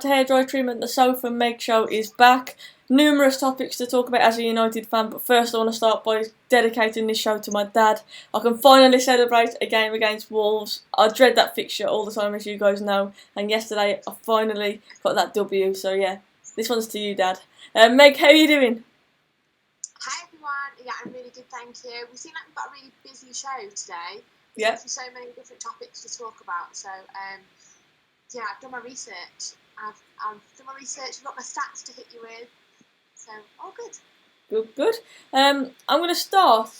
after hairdryer treatment, the Soph and Meg show is back. Numerous topics to talk about as a United fan, but first I want to start by dedicating this show to my dad. I can finally celebrate a game against Wolves. I dread that fixture all the time, as you guys know, and yesterday I finally got that W, so yeah, this one's to you, Dad. Meg, how are you doing? Hi everyone, yeah, I'm really good, thank you. We seem like we've got a really busy show today. Yeah. So many different topics to talk about, so yeah, I've done my research. I've done my research, I've got my stats to hit you with, so all good. Good. I'm going to start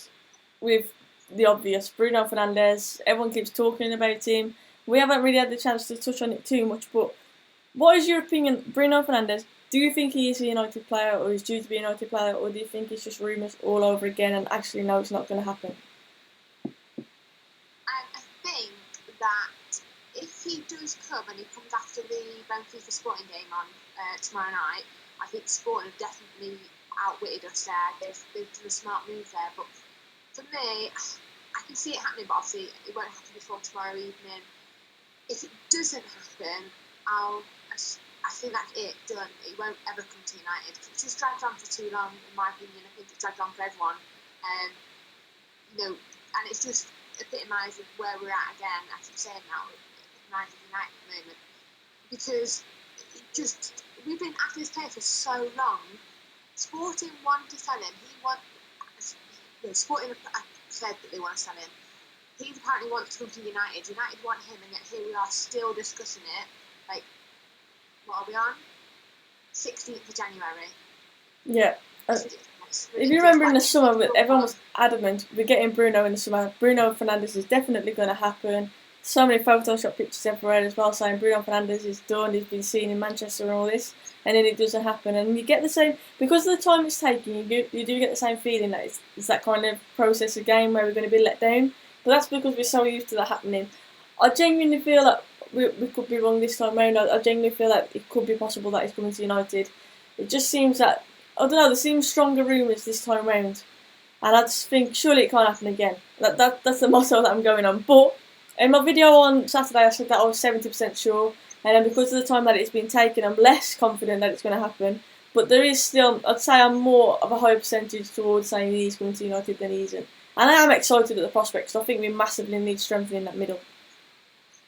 with the obvious, Bruno Fernandes. Everyone keeps talking about him. We haven't really had the chance to touch on it too much, but what is your opinion, Bruno Fernandes? Do you think he is a United player, or is due to be a United player, or do you think it's just rumours all over again and actually no, it's not going to happen? I think that if he does come and he comes after the Benfica Sporting game on tomorrow night, I think Sporting have definitely outwitted us there. They've done a smart move there, but for me, I can see it happening, but obviously it won't happen before tomorrow evening. If it doesn't happen, I think that's it, done. It won't ever come to United. It's just dragged on for too long, in my opinion. I think it's dragged on for everyone. And it's just epitomised where we're at again. I keep saying now, United at the moment, because we've been after this player for so long. Sporting wanted to sell him. Sporting said that they want to sell him. He apparently wants to come to United. United want him, and yet here we are still discussing it. Like, what are we on? 16th of January. Yeah. If you remember in the summer, everyone was adamant we're getting Bruno in the summer. Bruno Fernandes is definitely going to happen. So many Photoshop pictures everywhere as well saying Bruno Fernandes is done, he's been seen in Manchester and all this, and then it doesn't happen. And you get the same, because of the time it's taking, you do get the same feeling that it's that kind of process of game where we're going to be let down. But that's because we're so used to that happening. I genuinely feel like we could be wrong this time round. I genuinely feel like it could be possible that he's coming to United. It just seems that, I don't know, there seems stronger rumours this time round. And I just think, surely it can't happen again. That's the motto that I'm going on. But in my video on Saturday, I said that I was 70% sure. And then because of the time that it's been taken, I'm less confident that it's going to happen. But there is still, I'd say I'm more of a higher percentage towards saying he's coming to United than he isn't. And I am excited at the prospects. I think we massively need strengthening that middle.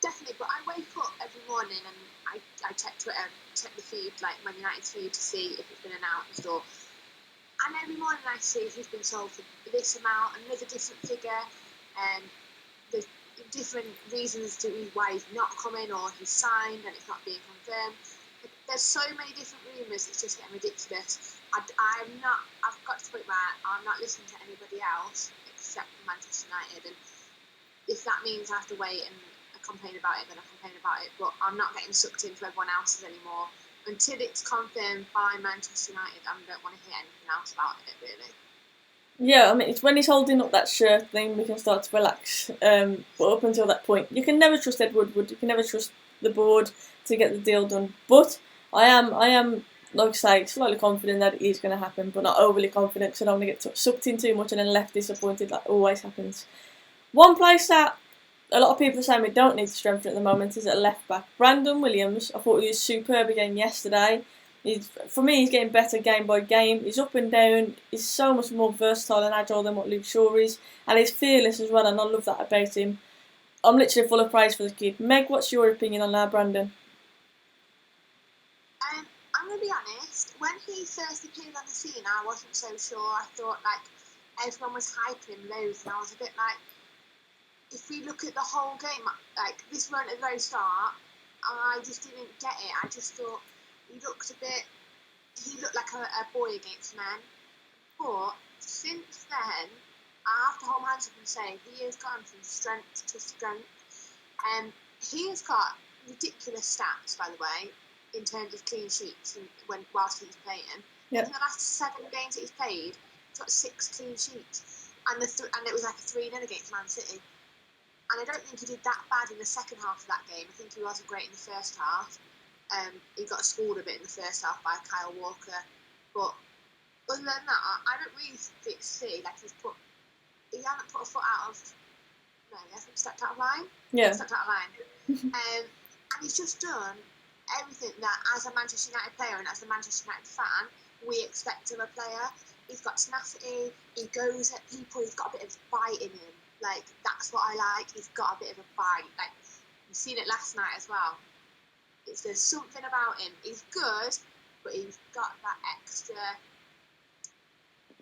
Definitely, but I wake up every morning and I check Twitter, check the feed, like Man United's feed, to see if it's been announced, and every morning I see he's been sold for this amount, another different figure, and there's different reasons to why he's not coming or he's signed and it's not being confirmed. There's so many different rumours, it's just getting ridiculous. I've got to the point where I'm not listening to anybody else except Manchester United, and if that means I have to wait and complain about it, then I complain about it, but I'm not getting sucked into everyone else's anymore. Until it's confirmed by Manchester United, I don't want to hear anything else about it, really. Yeah, I mean, it's when he's holding up that shirt thing we can start to relax. But up until that point, you can never trust Ed Woodward, you can never trust the board to get the deal done. But I am, like I say, slightly confident that it is going to happen, but not overly confident, because I don't want to get sucked in too much and then left disappointed, like always happens. One place that a lot of people are saying we don't need to strengthen at the moment is at left back. Brandon Williams, I thought he was superb again yesterday. For me, he's getting better game by game. He's up and down. He's so much more versatile and agile than what Luke Shaw is. And he's fearless as well, and I love that about him. I'm literally full of praise for the kid. Meg, what's your opinion on that, Brandon? I'm going to be honest. When he first appeared on the scene, I wasn't so sure. I thought, like, everyone was hyping him loads, and I was a bit like, if we look at the whole game, like this run at the very start, I just didn't get it. I just thought he looked like a boy against men. But since then, I have to hold my hands up and say he has gone from strength to strength. He has got ridiculous stats, by the way, in terms of clean sheets whilst he's playing. Yep. In the last 7 games that he's played, he's got 6 clean sheets. And it was like a 3-0 against Man City. And I don't think he did that bad in the second half of that game. I think he wasn't great in the first half. He got scored a bit in the first half by Kyle Walker. But other than that, I don't really see like he hasn't put a foot out of. No, he hasn't stepped out of line. Yeah. Stepped out of line. And he's just done everything that as a Manchester United player and as a Manchester United fan we expect of a player. He's got tenacity, he goes at people, he's got a bit of bite in him. Like, that's what I like, he's got a bit of a bite. Like, you've seen it last night as well. There's something about him. He's good, but he's got that extra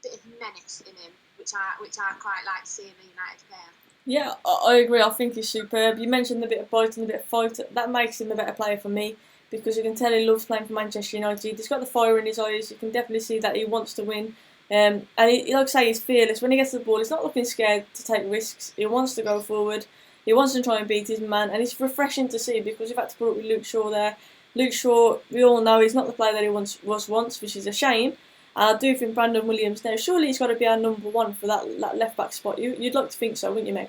bit of menace in him, which I quite like seeing in a United player. Yeah, I agree. I think he's superb. You mentioned the bit of bite and the bit of fight. That makes him a better player for me because you can tell he loves playing for Manchester United. He's got the fire in his eyes. You can definitely see that he wants to win. And he, like I say, he's fearless. When he gets the ball, he's not looking scared to take risks. He wants to go forward. He wants to try and beat his man. And it's refreshing to see because you've had to put up with Luke Shaw there. Luke Shaw, we all know he's not the player that he was once, which is a shame. And I do think Brandon Williams now, surely he's got to be our number one for that left back spot. You'd like to think so, wouldn't you, Meg?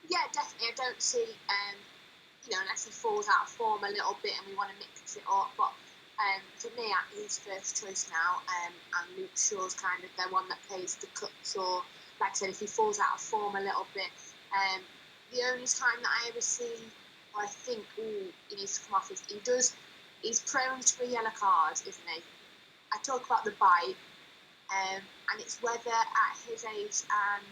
Yeah, definitely. I don't see, unless he falls out of form a little bit and we want to mix it up. But for me, he's first choice now. And Luke Shaw's kind of the one that plays the cuts, or, like I said, if he falls out of form a little bit. The only time that I ever see, or I think, he needs to come off, is he's prone to a yellow card, isn't he? I talk about the bite, and it's whether at his age and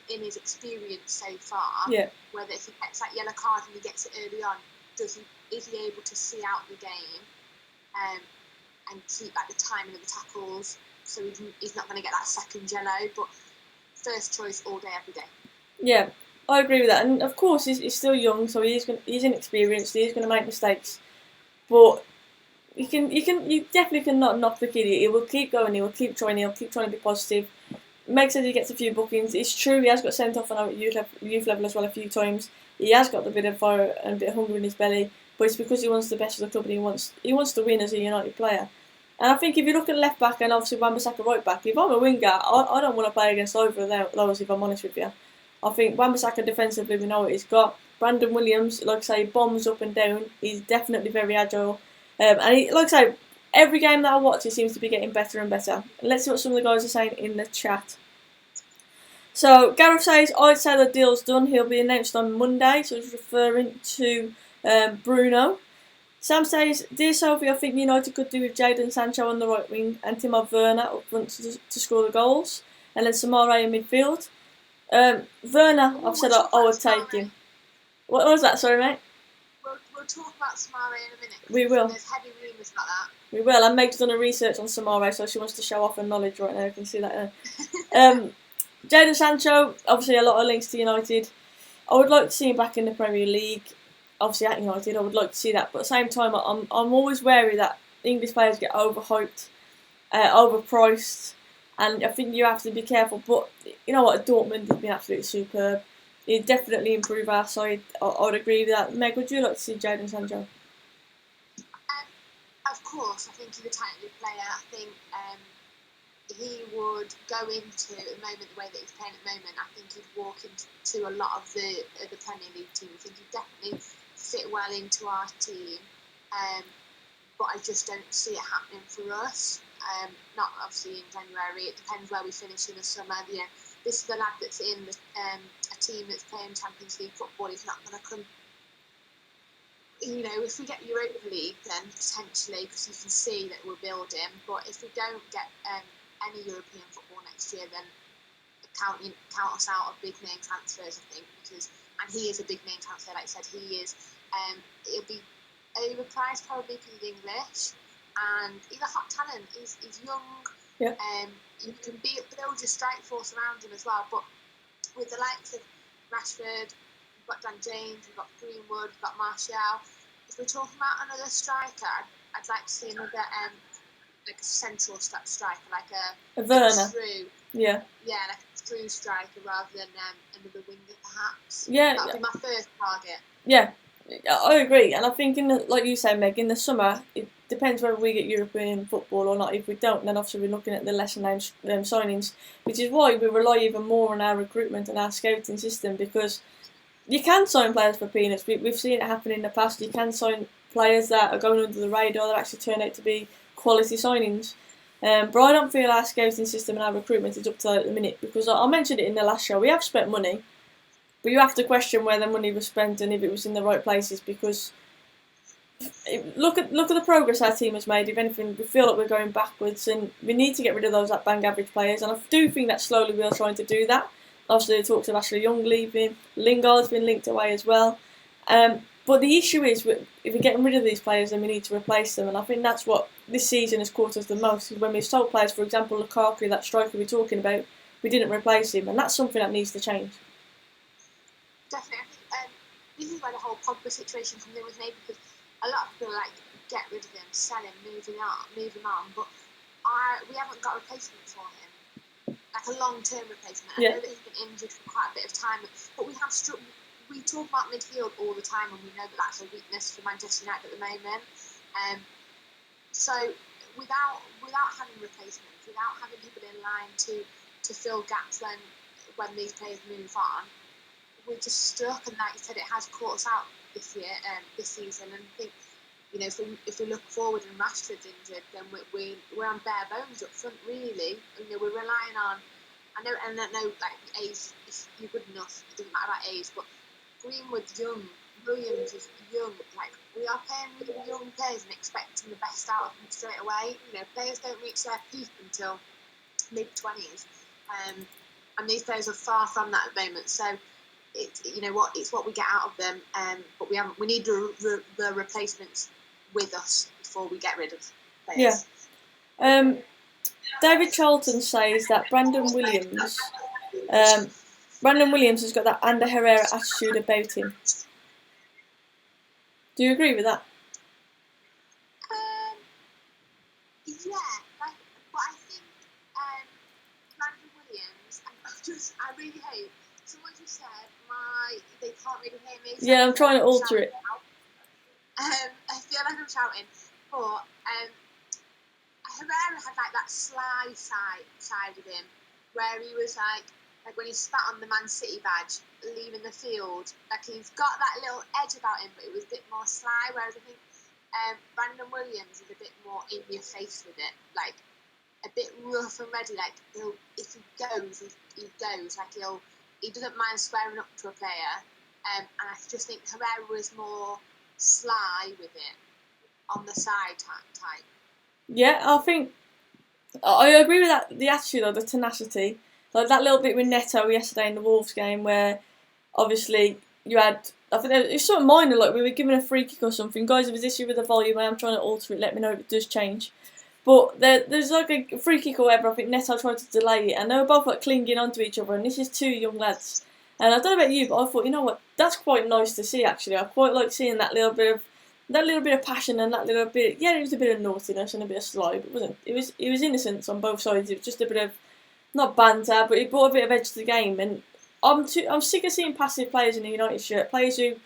in his experience so far, whether if he gets that yellow card and he gets it early on, is he able to see out the game and keep like the timing of the tackles, so he's not going to get that second yellow, but first choice all day, every day. Yeah, I agree with that, and of course he's still young, so he's inexperienced, he's going to make mistakes, but you definitely cannot knock the kid. He will keep going, he will keep trying to be positive. Meg says he gets a few bookings. It's true, he has got sent off on youth level as well a few times. He has got a bit of fire and a bit of hunger in his belly, but it's because he wants the best for the club and he wants to win as a United player. And I think if you look at left back and obviously Wan-Bissaka right back, if I'm a winger, I don't want to play against either of those, if I'm honest with you. I think Wan-Bissaka defensively, we know what he's got. Brandon Williams, like I say, bombs up and down. He's definitely very agile. And he, like I say, every game that I watch, he seems to be getting better and better. Let's see what some of the guys are saying in the chat. So, Gareth says, I'd say the deal's done. He'll be announced on Monday. So, he's referring to Bruno. Sam says, Dear Sophie, I think United could do with Jadon Sancho on the right wing and Timo Werner up front to score the goals. And then Samara in midfield. Werner, I've said I would take him. What was that? Sorry, mate? We'll talk about Samara in a minute. We will. There's heavy rumours about that. We will. And Meg's done a research on Samara, so she wants to show off her knowledge right now. You can see that. Jadon Sancho, obviously a lot of links to United. I would like to see him back in the Premier League. Obviously at United, I would like to see that. But at the same time, I'm always wary that English players get overhyped, overpriced, and I think you have to be careful. But you know what, Dortmund has been absolutely superb. He'd definitely improve our side. I would agree with that. Meg, would you like to see Jadon Sancho? Of course, I think he's a talented player. I think he would go into, at the moment, the way that he's playing at the moment, I think he'd walk into a lot of the Premier League teams. I think he'd definitely fit well into our team. But I just don't see it happening for us. Not obviously in January. It depends where we finish in the summer. This is the lad that's in a team that's playing Champions League football. He's not going to come. If we get Europa League, then potentially, because you can see that we're building. But if we don't get any European football next year, then count us out of big name transfers, I think, and he is a big name transfer, like I said, he is. It'll be overpriced probably because he's English, and he's a hot talent. He's young. Yeah. You can build your strike force around him as well. But with the likes of Rashford, we've got Dan James, we've got Greenwood, we've got Martial. If we're talking about another striker, I'd like to see another like a central striker, like a Werner. True. Yeah, like a true striker rather than another winger, perhaps. Yeah. That would be my first target. Yeah, I agree. And I think, like you say, Meg, in the summer, it depends whether we get European football or not. If we don't, then obviously we're looking at the lesser name signings, which is why we rely even more on our recruitment and our scouting system, because you can sign players for peanuts. We've seen it happen in the past. You can sign players that are going under the radar that actually turn out to be quality signings. But I don't feel our scouting system and our recruitment is up to that at the minute, because I mentioned it in the last show. We have spent money, But you have to question where the money was spent and if it was in the right places, because look at the progress our team has made. If anything, we feel like we're going backwards, and we need to get rid of those bang average players. And I do think that slowly we are trying to do that. Obviously, the talks of Ashley Young leaving, Lingard's been linked away as well. But the issue is, if we're getting rid of these players, then we need to replace them. And I think that's what this season has caught us the most. When we've sold players, for example, Lukaku, that striker we're talking about, we didn't replace him, and that's something that needs to change. Definitely. I think this is where the whole Pogba situation comes in with me, because a lot of people are like, get rid of him, sell him, move him on. But we haven't got a replacement for him, like a long-term replacement. I know that he's been injured for quite a bit of time, but we have we talk about midfield all the time, and we know that that's a weakness for Manchester United at the moment. So without having replacements, without having people in line to fill gaps when these players move on, we're just stuck. And like you said, it has caught us out this season. And I think, if we look forward and Rashford's injured, then we're on bare bones up front, really. We're relying on. I know, like age is good enough. It doesn't matter about age, but Greenwood's young, Williams is young. Like, we are playing with young players and expecting the best out of them straight away. Players don't reach their peak until mid-20s, and these players are far from that at the moment. So it's what we get out of them. But we need the replacements with us before we get rid of players. Yeah. David Charlton says that Brandon Williams has got that Ander Herrera attitude about him. Do you agree with that? Yeah, but I think Brandon Williams, I really hope someone just said they can't really hear me. So yeah, I'm trying to alter it. I feel like I'm shouting, but Herrera had like that sly side of him, where he was like when he spat on the Man City badge leaving the field, like he's got that little edge about him, but it was a bit more sly. Whereas I think Brandon Williams is a bit more in your face with it, like a bit rough and ready. Like if he goes, he goes. Like he doesn't mind squaring up to a player. And I just think Herrera was more sly with it, on the side type. Yeah, I think I agree with that. The attitude, or the tenacity, like that little bit with Neto yesterday in the Wolves game, where obviously you had, I think it was sort of minor, like we were given a free kick or something. Guys, if there's issue with the volume, I am trying to alter it. Let me know if it does change. But there's like a free kick or whatever. I think Neto tried to delay it, and they were both like clinging onto each other. And this is two young lads. And I don't know about you, but I thought, you know what, that's quite nice to see. Actually, I quite like seeing that little bit of passion and that little bit. Yeah, it was a bit of naughtiness and a bit of sly, but it wasn't. It was innocence on both sides. It was just a bit of, not banter, but it brought a bit of edge to the game. And I'm sick of seeing passive players in the United shirt. Players who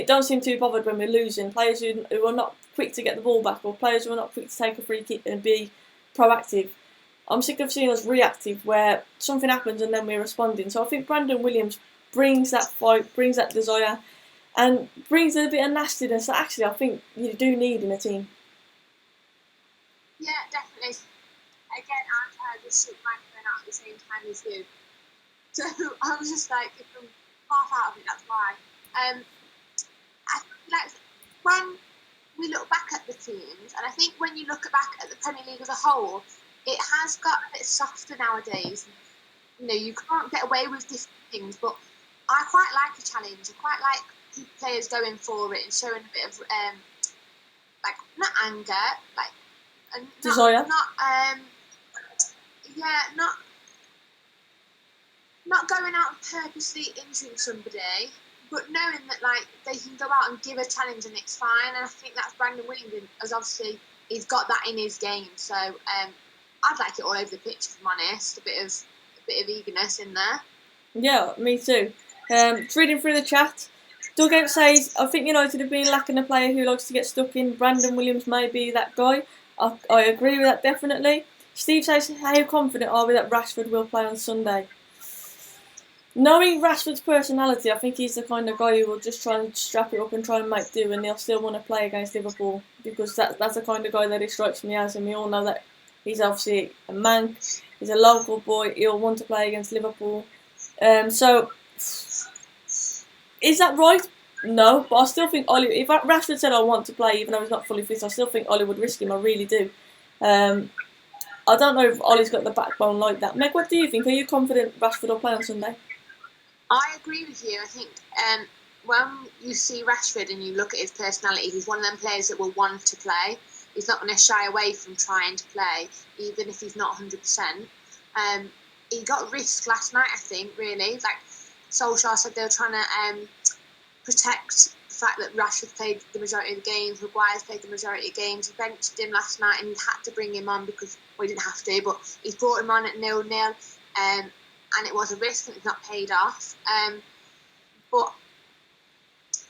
don't seem too bothered when we're losing. Players who are not quick to get the ball back, or players who are not quick to take a free kick and be proactive. I'm sick of seeing us reactive, where something happens and then we're responding. So I think Brandon Williams brings that fight, brings that desire, and brings a bit of nastiness that actually I think you do need in a team. Yeah, definitely. Again, I just shook my phone out at the same time as you. So I was just like, if I'm half out of it, that's why. When we look back at the teams, and I think when you look back at the Premier League as a whole, it has got a bit softer nowadays. You can't get away with different things, but I quite like a challenge. I quite like players going for it and showing a bit of not anger, and desire. Not going out and purposely injuring somebody, but knowing that they can go out and give a challenge and it's fine. And I think that's Brandon Williams, as obviously he's got that in his game. So I'd like it all over the pitch, if I'm honest. A bit of eagerness in there. Yeah, me too. Reading through the chat, Dugout says, I think United have been lacking a player who likes to get stuck in. Brandon Williams may be that guy. I agree with that, definitely. Steve says, how confident are we that Rashford will play on Sunday? Knowing Rashford's personality, I think he's the kind of guy who will just try and strap it up and try and make do, and he'll still want to play against Liverpool, because that's the kind of guy that he strikes me as, and we all know that he's obviously a Manc, he's a local boy, he'll want to play against Liverpool. So Is that right? No, but I still think Ollie. If Rashford said I want to play, even though he's not fully fit, I still think Ollie would risk him. I really do. I don't know if Ollie's got the backbone like that. Meg, what do you think? Are you confident Rashford will play on Sunday? I agree with you. I think when you see Rashford and you look at his personality, he's one of them players that will want to play. He's not going to shy away from trying to play, even if he's not 100%. He got risked last night, I think, really. Like Solskjaer said, they were trying to protect the fact that Rashford played the majority of the games, Maguire's played the majority of games. He benched him last night and he had to bring him on because, well, he didn't have to, but he's brought him on at 0-0. And it was a risk and it's not paid off. But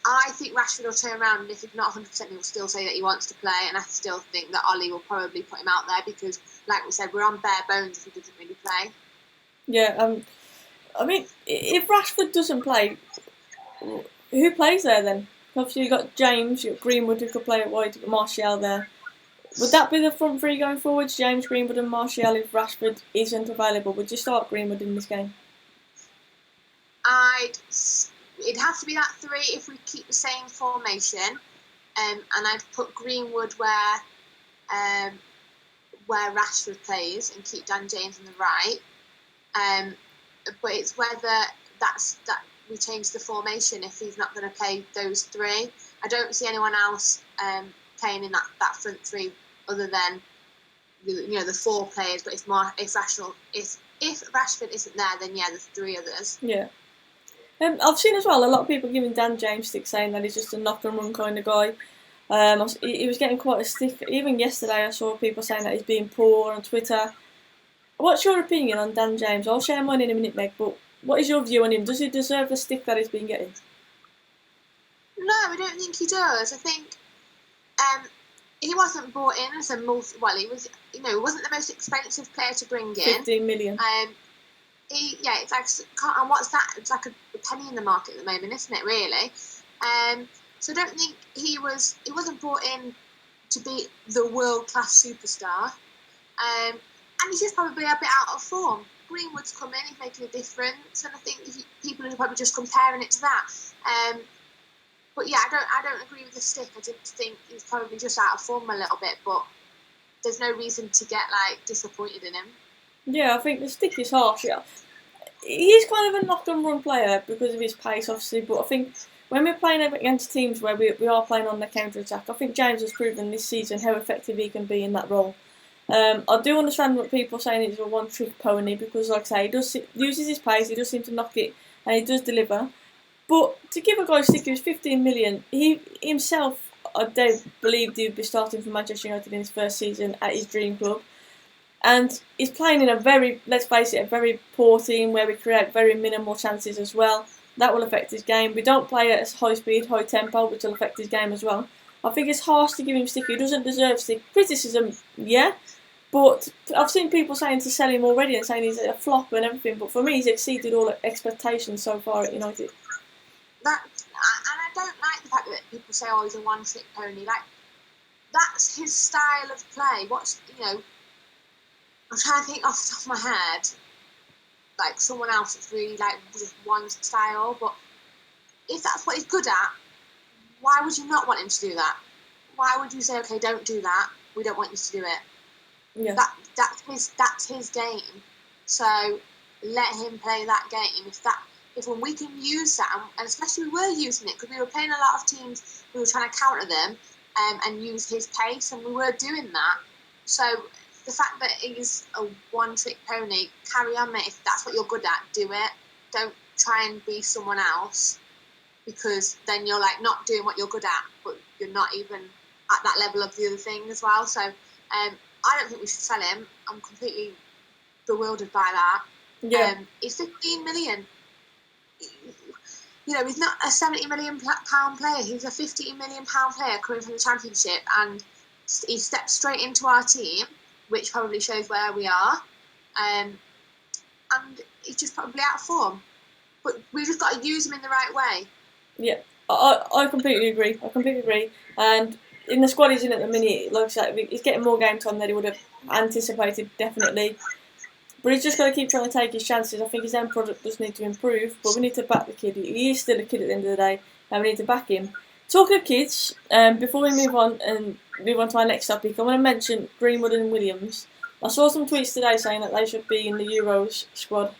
I think Rashford will turn around, and if he's not 100%, he will still say that he wants to play. And I still think that Ollie will probably put him out there because, like we said, we're on bare bones if he doesn't really play. Yeah, I mean, if Rashford doesn't play, who plays there then? Obviously, you've got James, you've got Greenwood who could play at wide, you've got Martial there. Would that be the front three going forwards? James, Greenwood and Martial if Rashford isn't available? Would you start Greenwood in this game? It'd have to be that three if we keep the same formation. And I'd put Greenwood where Rashford plays and keep Dan James on the right. But it's whether that we change the formation if he's not going to play those three. I don't see anyone else playing in that front three other than the four players. But if Rashford isn't there, then yeah, there's three others. Yeah. I've seen as well a lot of people giving Dan James stick, saying that he's just a knock and run kind of guy. He was getting quite a stick. Even yesterday I saw people saying that he's being poor on Twitter. What's your opinion on Dan James? I'll share mine in a minute, Meg, but what is your view on him? Does he deserve the stick that he's been getting? No, I don't think he does. I think he wasn't brought in as a he wasn't the most expensive player to bring in. 15 million. It's like, and what's that? It's like a penny in the market at the moment, isn't it? Really. So I don't think he wasn't brought in to be the world class superstar. And he's just probably a bit out of form. Greenwood's come in, he's making a difference, and I think people are probably just comparing it to that. But yeah, I don't agree with the stick. I just think he's probably just out of form a little bit, but there's no reason to get disappointed in him. Yeah, I think the stick is harsh. Yeah. He's kind of a knock and run player because of his pace, obviously, but I think when we're playing against teams where we are playing on the counter attack, I think James has proven this season how effective he can be in that role. I do understand what people are saying he's a one-trick pony because, like I say, he uses his pace, he does seem to knock it, and he does deliver. But to give a guy a stick who's 15 million, he himself, I don't believe he'd be starting for Manchester United in his first season at his dream club. And he's playing in a very, let's face it, a very poor team where we create very minimal chances as well. That will affect his game. We don't play at high speed, high tempo, which will affect his game as well. I think it's harsh to give him stick. He doesn't deserve stick. Criticism, yeah. But I've seen people saying to sell him already and saying he's a flop and everything. But for me, he's exceeded all expectations so far at United. And I don't like the fact that people say, "Oh, he's a one-trick pony." That's his style of play. I'm trying to think off the top of my head, someone else that's really just one style. But if that's what he's good at, why would you not want him to do that? Why would you say, "Okay, don't do that. We don't want you to do it." Yeah. That's his game. So let him play that game. If when we can use that, and especially we were using it because we were playing a lot of teams, we were trying to counter them and use his pace, and we were doing that. So the fact that he's a one-trick pony, carry on, mate. If that's what you're good at, do it. Don't try and be someone else because then you're not doing what you're good at, but you're not even at that level of the other thing as well. So I don't think we should sell him. I'm completely bewildered by that. Yeah. He's 15 million. He's not a £70 million player. He's a £15 million player coming from the Championship, and he stepped straight into our team, which probably shows where we are. And he's just probably out of form. But we've just got to use him in the right way. Yeah, I completely agree. And in the squad he's in at the minute, like I said, he's getting more game time than he would have anticipated, definitely. But he's just got to keep trying to take his chances. I think his end product does need to improve, but we need to back the kid. He is still a kid at the end of the day, and we need to back him. Talking of kids, before we move on to our next topic, I want to mention Greenwood and Williams. I saw some tweets today saying that they should be in the Euros squad.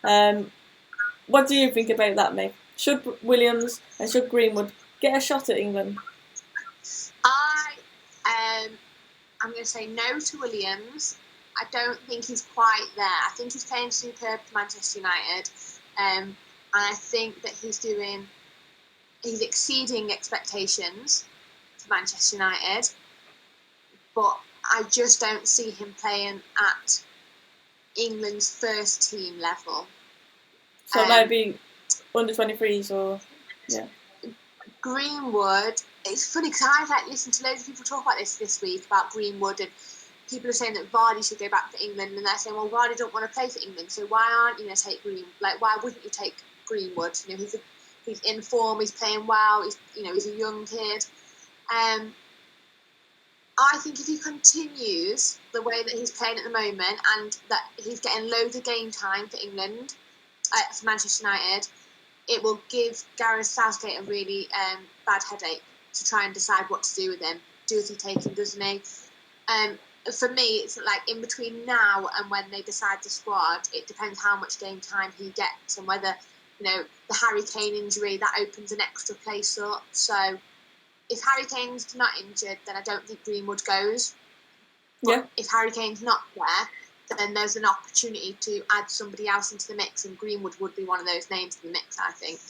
What do you think about that, Meg? Should Williams and should Greenwood get a shot at England? I'm going to say no to Williams. I don't think he's quite there. I think he's playing superb for Manchester United, and I think that he's exceeding expectations for Manchester United, but I just don't see him playing at England's first team level. So maybe under 23s or yeah. Greenwood. It's funny because I've listened to loads of people talk about this week about Greenwood, and people are saying that Vardy should go back to England, and they're saying, well, Vardy don't want to play for England, so why aren't you going to take Greenwood? Like, why wouldn't you take Greenwood? You know, he's in form, he's playing well, he's a young kid. I think if he continues the way that he's playing at the moment, and that he's getting loads of game time for England, for Manchester United, it will give Gareth Southgate a really bad headache to try and decide what to do with him. Does he take him, doesn't he? For me, it's like in between now and when they decide the squad, it depends how much game time he gets and whether, the Harry Kane injury, that opens an extra place up. So if Harry Kane's not injured, then I don't think Greenwood goes. But if Harry Kane's not there, then there's an opportunity to add somebody else into the mix, and Greenwood would be one of those names in the mix, I think.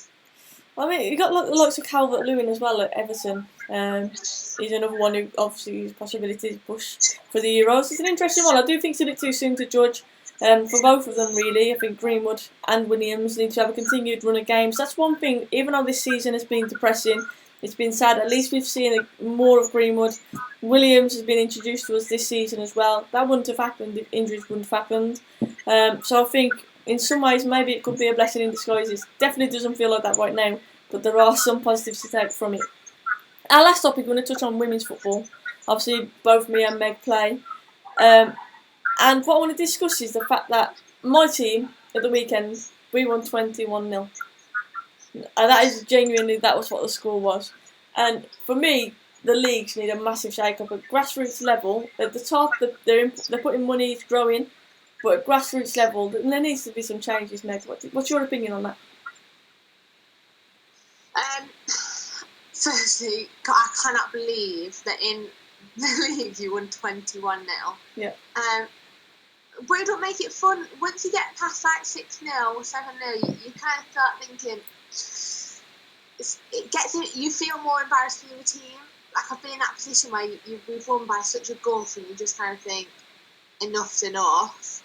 I mean, you've got the likes of Calvert-Lewin as well at Everton. He's another one who obviously has possibilities to push for the Euros. It's an interesting one. I do think it's a bit too soon to judge for both of them, really. I think Greenwood and Williams need to have a continued run of games. That's one thing, even though this season has been depressing, it's been sad. At least we've seen more of Greenwood. Williams has been introduced to us this season as well. That wouldn't have happened if injuries wouldn't have happened. So I think in some ways maybe it could be a blessing in disguise. It definitely doesn't feel like that right now, but there are some positives to take from it. Our last topic, we're going to touch on women's football. Obviously, both me and Meg play. And what I want to discuss is the fact that my team at the weekend, we won 21-0. And that was what the score was. And for me, the leagues need a massive shake-up at grassroots level. At the top, they're putting money, it's growing. But at grassroots level, there needs to be some changes, Meg. What's your opinion on that? Firstly, I cannot believe that in the league you won 21-0. Yeah. But it don't make it fun. Once you get past like 6-0 or 7-0, you kind of start thinking, you feel more embarrassed for your team. Like, I've been in that position where we've won by such a gulf, and you just kind of think, enough's enough.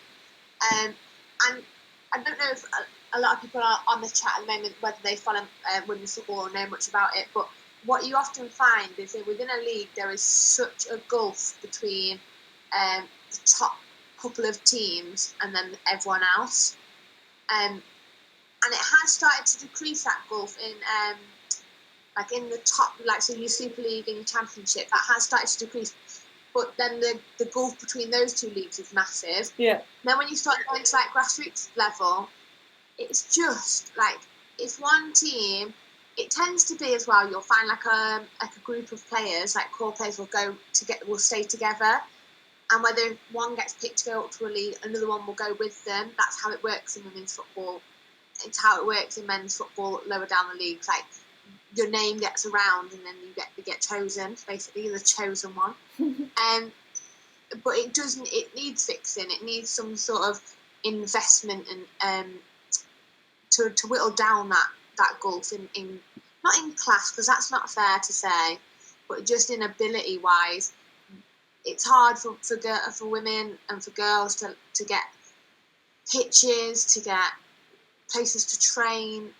And I don't know if a lot of people are on the chat at the moment, whether they follow women's football or know much about it, but what you often find is that within a league there is such a gulf between the top couple of teams and then everyone else. And it has started to decrease, that gulf, in in the top, so your Super League and your Championship, that has started to decrease. But then the gulf between those two leagues is massive. Yeah. Then when you start going to grassroots level, it's just it's one team. It tends to be as well. You'll find a group of players, core players, will stay together, and whether one gets picked to go up to a league, another one will go with them. That's how it works in women's football. It's how it works in men's football lower down the leagues. Your name gets around, and then you get chosen. Basically, you're the chosen one. But it doesn't. It needs fixing. It needs some sort of investment and to whittle down that gulf in not in class, because that's not fair to say, but just in ability wise, it's hard for women and for girls to get pitches, to get places to train,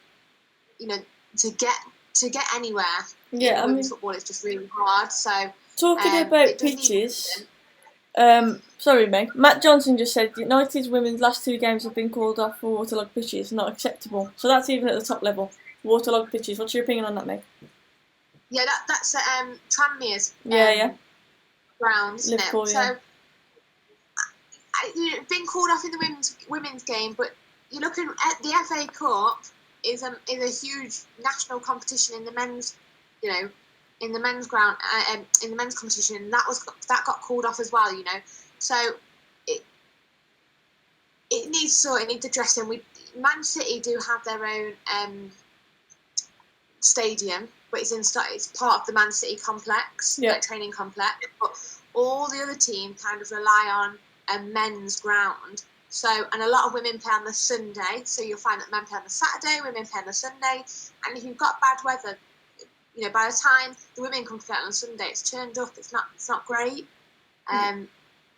to get anywhere. Yeah, women's football is just really hard. So talking about pitches. Sorry, Meg. Matt Johnson just said United's women's last 2 games have been called off for waterlogged pitches. Not acceptable. So that's even at the top level. Waterlogged pitches. What's your opinion on that, Meg? Yeah, that's Tranmere's yeah. ground, isn't Liverpool, it? yeah. So been called off in the women's game, but you're looking at the FA Cup is a huge national competition in the men's, in the men's ground, in the men's competition. That got called off as well, So it needs sorting, it needs addressing. Man City do have their own stadium, but it's part of the Man City complex, like training complex. But all the other teams kind of rely on a men's ground. So, and a lot of women play on the Sunday. So you'll find that men play on the Saturday, women play on the Sunday. And if you've got bad weather, by the time the women come to play on Sunday, it's turned up. It's not great.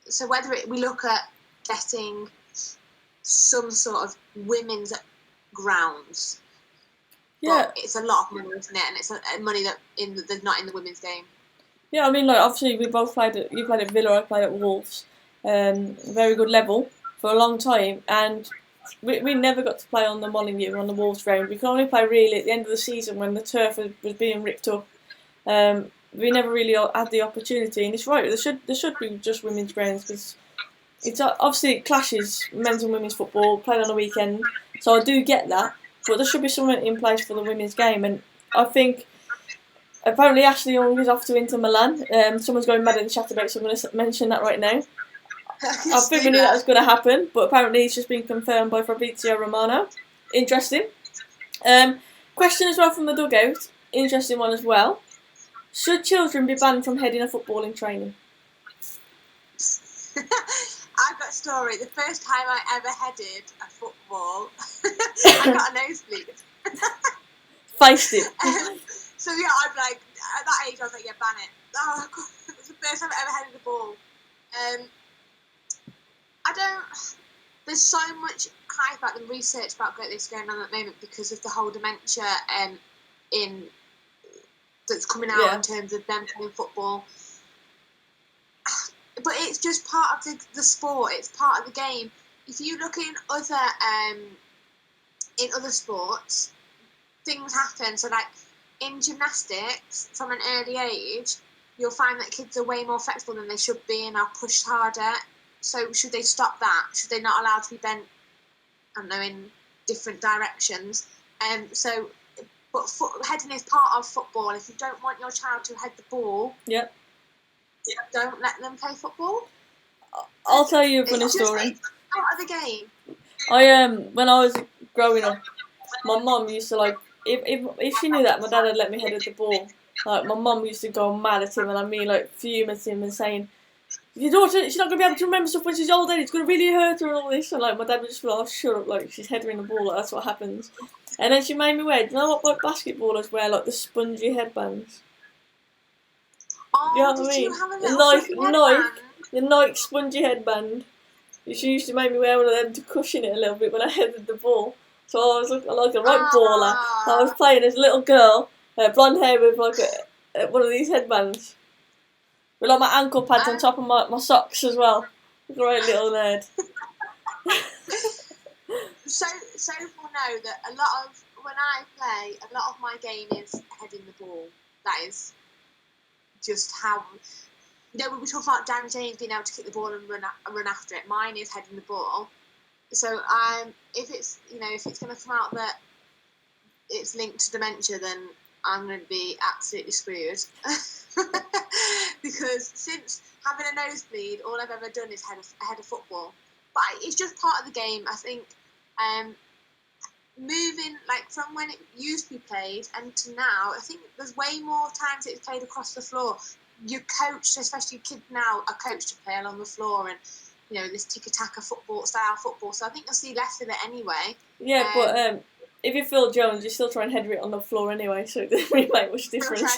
So whether we look at getting some sort of women's grounds, but it's a lot of money, isn't it? And it's money that's not in the women's game. Yeah, I mean, like, obviously we both played at, you played at Villa, I played at Wolves, very good level for a long time, and we never got to play on the Molyneux, on the Wolves ground. We could only play really at the end of the season when the turf was being ripped up. We never really had the opportunity, and it's right, there should be just women's grounds, because it's obviously it clashes men's and women's football played on a weekend, so I do get that, but there should be something in place for the women's game. And I think apparently Ashley Young is off to Inter Milan. Someone's going mad in the chat about it, so I'm going to mention that right now. I think we knew that was going to happen, but apparently it's just been confirmed by Fabrizio Romano. Interesting. Question as well from the dugout. Interesting one as well. Should children be banned from heading a footballing training? I've got a story. The first time I ever headed a football, I got a nosebleed. Faced it. So yeah, I'm like, at that age, I was like, yeah, ban it. Oh God, it was the first time I ever headed a ball. There's so much hype about the research about this going on at the moment because of the whole dementia that's coming out in terms of them playing football. But it's just part of the sport. It's part of the game. If you look in other sports, things happen. So like in gymnastics, from an early age, you'll find that kids are way more flexible than they should be and are pushed harder. So should they stop that? Should they not allow to be bent, I don't know, in different directions? But heading is part of football. If you don't want your child to head the ball, don't let them play football. I'll tell you a funny story. It's part of the game. When I was growing up, my mum used to, like, if she knew that my dad had let me head at the ball, like, my mum used to go mad at him, and I mean, like, fume at him and saying, your daughter, she's not going to be able to remember stuff when she's older, it's going to really hurt her and all this. And like, my dad would just be like, oh, shut up, like, she's heading the ball, like, that's what happens. And then she made me wear, do you know what basketballers wear, like the spongy headbands? Oh, you know what I mean? You have a little the Nike spongy headband. She used to make me wear one of them to cushion it a little bit when I headed the ball. So I was like a right baller. I was playing as a little girl, blonde hair with like one of these headbands. With like my ankle pads on top of my socks as well. Great little nerd. So will know that when I play, a lot of my game is heading the ball. That is just how. We were talking about Dan James being able to kick the ball and run after it. Mine is heading the ball. So if it's going to come out that it's linked to dementia, then I'm going to be absolutely screwed. Because since having a nosebleed, all I've ever done is head a football. But it's just part of the game. I think moving like from when it used to be played and to now, I think there's way more times it's played across the floor. You're coached, especially kids now, are coached to play along the floor and this tiki-taka style football. So I think you'll see less of it anyway. Yeah, but if you Phil Jones, you still try and header it on the floor anyway, so it doesn't really make much difference.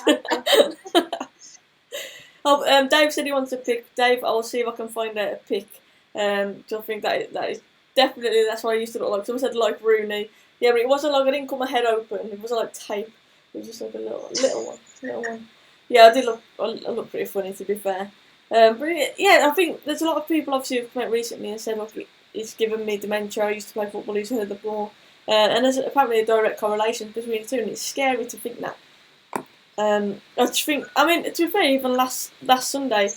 Dave said he wants a pick. Dave, I'll see if I can find out a pick. So I think that is definitely, that's what I used to look like. Someone said like Rooney. Yeah, but it wasn't like, I didn't cut my head open. It wasn't like tape. It was just like a little one. Yeah, I look pretty funny, to be fair. But yeah, I think there's a lot of people obviously who've come out recently and said, look, it's given me dementia. I used to play football, used to head the ball. And there's apparently a direct correlation between the two, and it's scary to think that. I just think, I mean, to be fair, even last Sunday,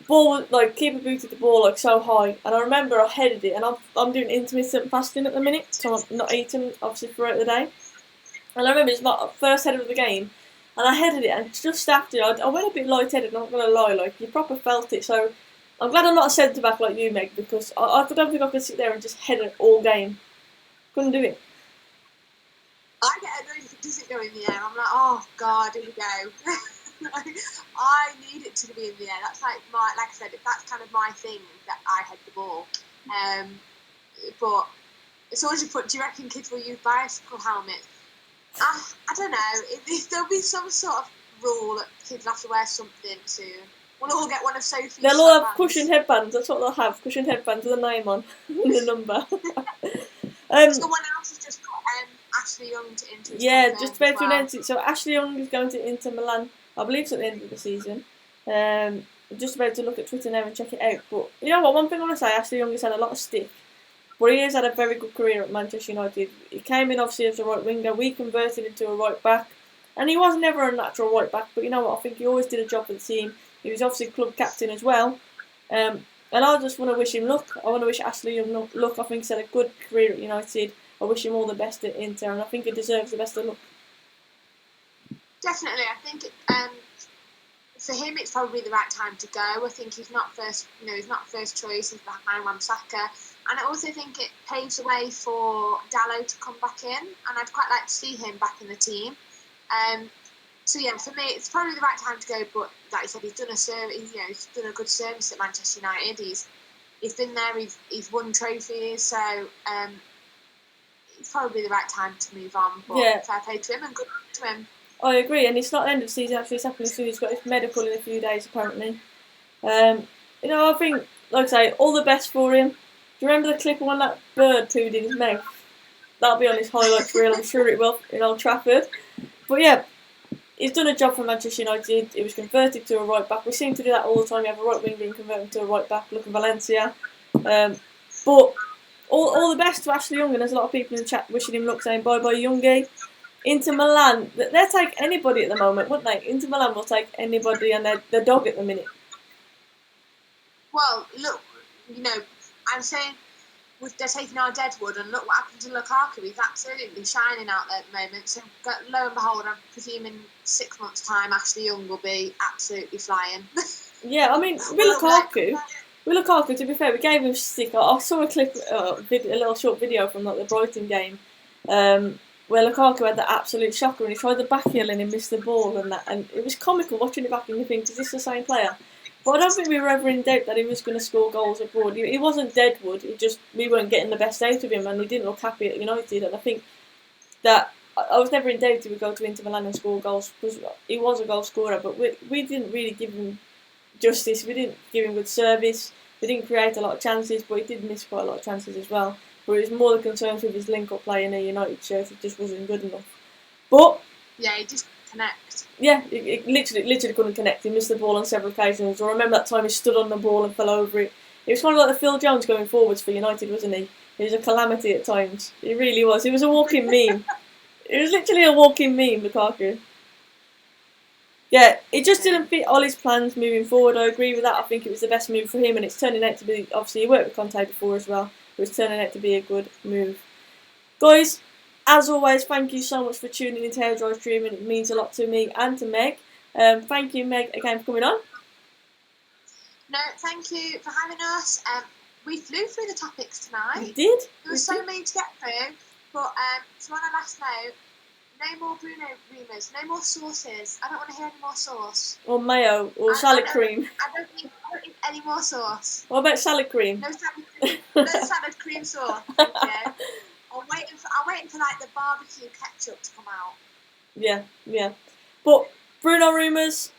ball, like, keeper booted the ball like so high, and I remember I headed it, and I'm doing intermittent fasting at the minute, so I'm not eating obviously throughout the day. And I remember it's my first header of the game, and I headed it, and just after I went a bit light-headed. Not gonna lie, like you proper felt it. So I'm glad I'm not a centre back like you, Meg, because I don't think I could sit there and just head it all game. Couldn't do it. I get annoyed if it doesn't go in the air. I'm like, oh god, here we go. I need it to be in the air. That's like I said, that's kind of my thing, that I head the ball. But it's always a put. Do you reckon kids will use bicycle helmets? I don't know. There'll be some sort of rule that kids have to wear something soon. We'll all get one of Sophie's. They'll all have cushioned headbands. That's what they'll have. Cushioned headbands with a name on and the number. Someone else has just got Ashley Young to Inter. Yeah, just about to announce it. So Ashley Young is going to Inter Milan. I believe it's at the end of the season. I'm just about to look at Twitter now and check it out. But you know what? One thing I want to say, Ashley Young has had a lot of stick. But he has had a very good career at Manchester United. He came in obviously as a right winger. We converted him to a right back. And he was never a natural right back. But you know what? I think he always did a job for the team. He was obviously club captain as well. And I just want to wish him luck. I want to wish Ashley Young luck. I think he's had a good career at United. I wish him all the best at Inter. And I think he deserves the best of luck. Definitely. I think for him, it's probably the right time to go. I think he's not first choice. He's behind Wan-Bissaka. And I also think it paves the way for Dalot to come back in, and I'd quite like to see him back in the team. So yeah, for me, it's probably the right time to go. But like I said, he's done he's done a good service at Manchester United. He's been there. He's won trophies. So it's probably the right time to move on. But yeah, fair play to him and good luck to him. I agree, and it's not the end of the season. Actually, it's happening soon. He's got his medical in a few days, apparently. I think, like I say, all the best for him. Do you remember the clip of when that bird pooed in his mouth? That'll be on his highlights reel, I'm sure it will, in Old Trafford. But yeah, he's done a job for Manchester United. He was converted to a right back. We seem to do that all the time. You have a right winger and convert him to a right back. Look at Valencia. But all the best to Ashley Young, and there's a lot of people in the chat wishing him luck, saying bye bye Youngie. Inter Milan, they'll take anybody at the moment, wouldn't they? Inter Milan will take anybody, and they're dog at the minute. Well, look, I'm saying they're taking our Deadwood, and look what happened to Lukaku. He's absolutely shining out there at the moment. So lo and behold, I'm presuming 6 months' time, Ashley Young will be absolutely flying. Yeah, I mean, with Lukaku, to be fair, we gave him stick. I saw a clip, a little short video from the Brighton game, where Lukaku had the absolute shocker and he tried the back heel and he missed the ball and it was comical watching it back and you think, is this the same player? But I don't think we were ever in doubt that he was going to score goals abroad. He wasn't Deadwood, we weren't getting the best out of him and he didn't look happy at United, and I think that I was never in doubt he would go to Inter Milan and score goals because he was a goal scorer, but we didn't really give him justice, we didn't give him good service, we didn't create a lot of chances, but he did miss quite a lot of chances as well. But it was more the concerns with his link-up play in a United shirt. It just wasn't good enough. But yeah, he just couldn't connect. Yeah, he literally couldn't connect. He missed the ball on several occasions. I remember that time he stood on the ball and fell over it. It was kind of like the Phil Jones going forwards for United, wasn't he? He was a calamity at times. He really was. He was a walking meme. It was literally a walking meme, Lukaku. Yeah, it just didn't fit all his plans moving forward. I agree with that. I think it was the best move for him, and it's turning out to be. Obviously, he worked with Conte before as well. It was turning out to be a good move. Guys, as always, thank you so much for tuning into Hair Dry Stream, and it means a lot to me and to Meg. Thank you, Meg, again for coming on. No, thank you for having us. We flew through the topics tonight. We did. There was so many to get through, but so on a last note, no more Bruno rumours, no more sauces. I don't want to hear any more sauce. Or mayo, or salad cream. I don't need any more sauce. What about salad cream? No salad cream. No salad cream sauce. Thank you. I'm waiting for like the barbecue ketchup to come out. Yeah. But Bruno rumours,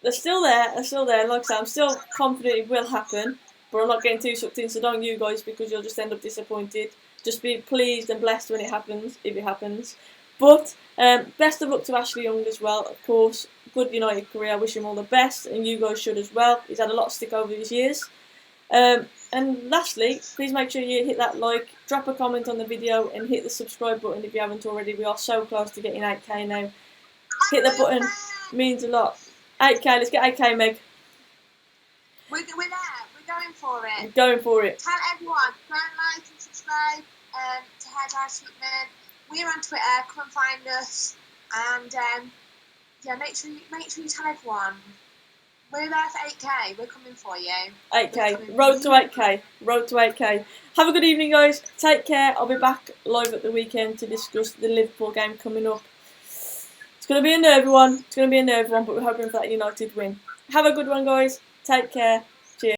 they're still there. Like I said, I'm still confident it will happen, but I'm not getting too sucked in, so don't you guys, because you'll just end up disappointed. Just be pleased and blessed when it happens, if it happens. But best of luck to Ashley Young as well, of course. Good United career, I wish him all the best, and you guys should as well. He's had a lot of stick over his years. And lastly, please make sure you hit that like, drop a comment on the video, and hit the subscribe button if you haven't already. We are so close to getting 8k now. Hit the button, means a lot. 8k, let's get 8k, Meg. We're there. We're going for it. We're going for it. Tell everyone. Go and like and subscribe to Hairdryer Treatment. We're on Twitter. Come and find us. And yeah, make sure you tell everyone. We're there for 8K. We're coming for you. 8K. Road to 8K. Road to 8K. Have a good evening, guys. Take care. I'll be back live at the weekend to discuss the Liverpool game coming up. It's going to be a nervy one. But we're hoping for that United win. Have a good one, guys. Take care.